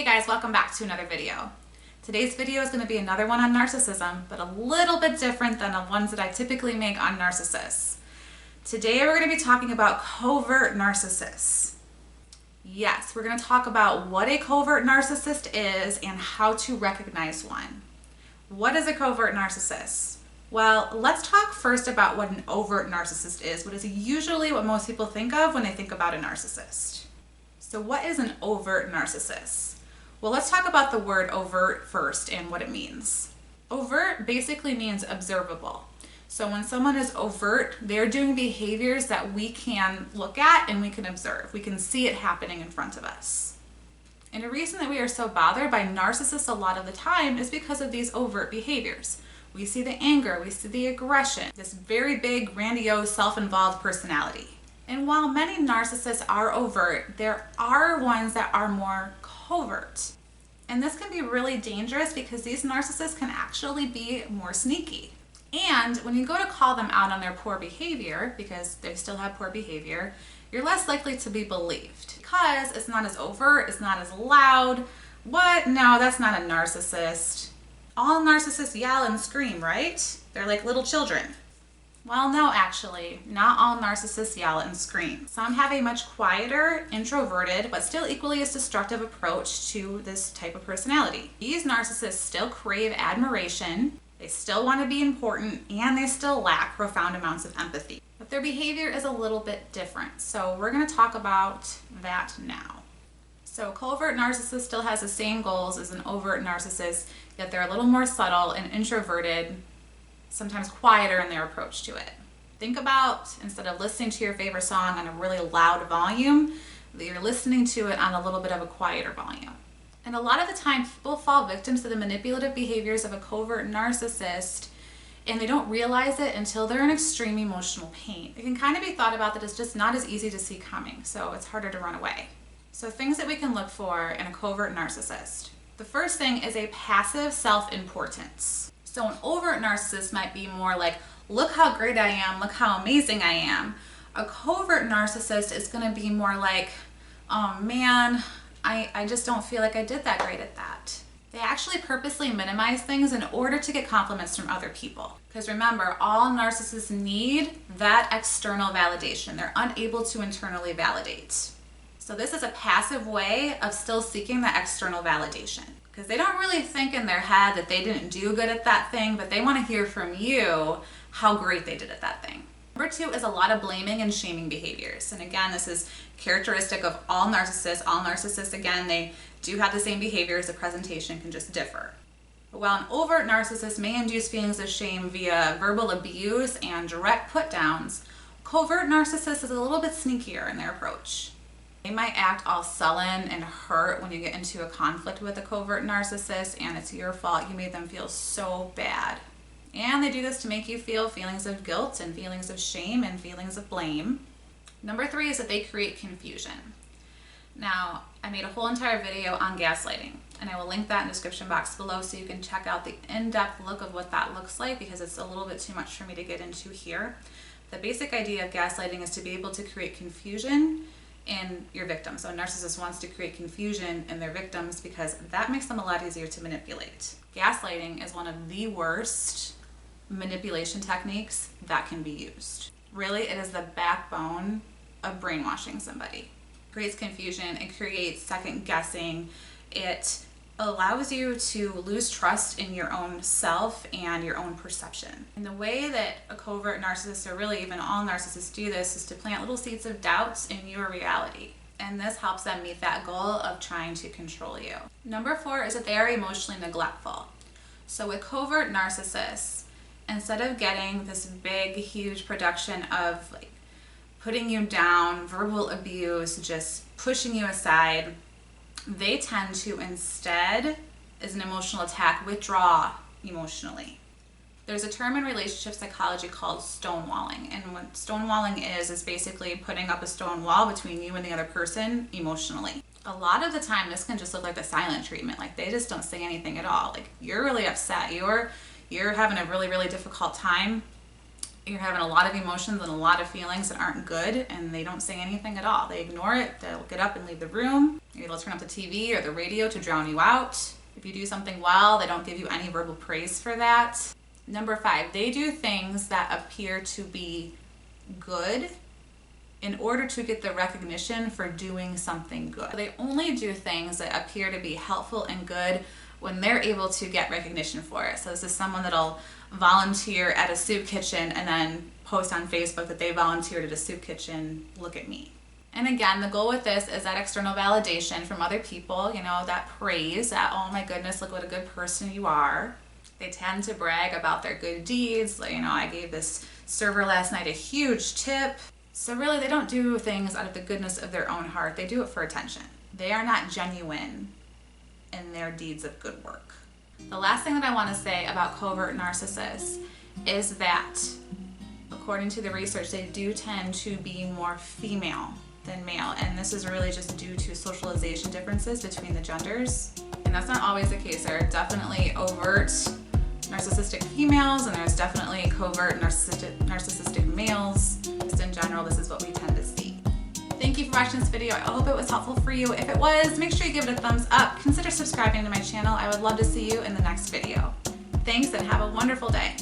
Hey guys, welcome back to another video. Today's video is going to be another one on narcissism, but a little bit different than the ones that I typically make on narcissists. Today we're going to be talking about covert narcissists. Yes, we're going to talk about what a covert narcissist is and how to recognize one. What is a covert narcissist? Well, let's talk first about what an overt narcissist is, what is usually what most people think of when they think about a narcissist. So what is an overt narcissist? Well, let's talk about the word overt first and what it means. Overt basically means observable. So when someone is overt, they're doing behaviors that we can look at and we can observe. We can see it happening in front of us. And the reason that we are so bothered by narcissists a lot of the time is because of these overt behaviors. We see the anger, we see the aggression, this very big, grandiose, self-involved personality. And while many narcissists are overt, there are ones that are more covert. And this can be really dangerous because these narcissists can actually be more sneaky. And when you go to call them out on their poor behavior, because they still have poor behavior, you're less likely to be believed because it's not as overt, it's not as loud. What? No, that's not a narcissist. All narcissists yell and scream, right? They're like little children. Well, no, actually, not all narcissists yell and scream. Some have a much quieter, introverted, but still equally as destructive approach to this type of personality. These narcissists still crave admiration, they still want to be important, and they still lack profound amounts of empathy. But their behavior is a little bit different, so we're going to talk about that now. So covert narcissist still has the same goals as an overt narcissist, yet they're a little more subtle and introverted, sometimes quieter in their approach to it. Think about, instead of listening to your favorite song on a really loud volume, that you're listening to it on a little bit of a quieter volume. And a lot of the time, people fall victims to the manipulative behaviors of a covert narcissist, and they don't realize it until they're in extreme emotional pain. It can kind of be thought about that it's just not as easy to see coming, so it's harder to run away. So things that we can look for in a covert narcissist. The first thing is a passive self-importance. So an overt narcissist might be more like, look how great I am, look how amazing I am. A covert narcissist is going to be more like, oh man, I just don't feel like I did that great at that. They actually purposely minimize things in order to get compliments from other people. Because remember, all narcissists need that external validation. They're unable to internally validate. So this is a passive way of still seeking that external validation. Because they don't really think in their head that they didn't do good at that thing, but they want to hear from you how great they did at that thing. Number two is a lot of blaming and shaming behaviors. And again, this is characteristic of all narcissists. All narcissists, again, they do have the same behaviors. The presentation can just differ. But while an overt narcissist may induce feelings of shame via verbal abuse and direct put-downs, covert narcissist is a little bit sneakier in their approach. They might act all sullen and hurt when you get into a conflict with a covert narcissist and it's your fault. You made them feel so bad. And they do this to make you feel feelings of guilt and feelings of shame and feelings of blame. Number three is that they create confusion. Now, I made a whole entire video on gaslighting, and I will link that in the description box below so you can check out the in-depth look of what that looks like because it's a little bit too much for me to get into here. The basic idea of gaslighting is to be able to create confusion in your victim. So a narcissist wants to create confusion in their victims because that makes them a lot easier to manipulate. Gaslighting is one of the worst manipulation techniques that can be used. Really, it is the backbone of brainwashing somebody. It creates confusion, it creates second guessing, it allows you to lose trust in your own self and your own perception. And the way that a covert narcissist, or really even all narcissists do this, is to plant little seeds of doubts in your reality. And this helps them meet that goal of trying to control you. Number four is that they are emotionally neglectful. So with covert narcissists, instead of getting this big, huge production of like putting you down, verbal abuse, just pushing you aside, they tend to instead, as an emotional attack, withdraw emotionally. There's a term in relationship psychology called stonewalling, and what stonewalling is basically putting up a stone wall between you and the other person emotionally. A lot of the time this can just look like the silent treatment, like they just don't say anything at all. Like you're really upset, you're having a really, really difficult time, You're having a lot of emotions and a lot of feelings that aren't good, and they don't say anything at all. They ignore it. They'll get up and leave the room. Maybe they'll turn up the TV or the radio to drown you out. If you do something well, they don't give you any verbal praise for that. Number 5, they do things that appear to be good in order to get the recognition for doing something good. They only do things that appear to be helpful and good when they're able to get recognition for it. So this is someone that'll volunteer at a soup kitchen and then post on Facebook that they volunteered at a soup kitchen, look at me. And again, the goal with this is that external validation from other people, that praise, that, oh my goodness, look what a good person you are. They tend to brag about their good deeds. Like, I gave this server last night a huge tip. So really, they don't do things out of the goodness of their own heart. They do it for attention. They are not genuine in their deeds of good work. The last thing that I want to say about covert narcissists is that, according to the research, they do tend to be more female than male, and this is really just due to socialization differences between the genders. And that's not always the case. There are definitely overt narcissistic females, and there's definitely covert narcissistic males. Just in general, this is what we tend to see. Thank you for watching this video. I hope it was helpful for you. If it was, make sure you give it a thumbs up. Consider subscribing to my channel. I would love to see you in the next video. Thanks, and have a wonderful day.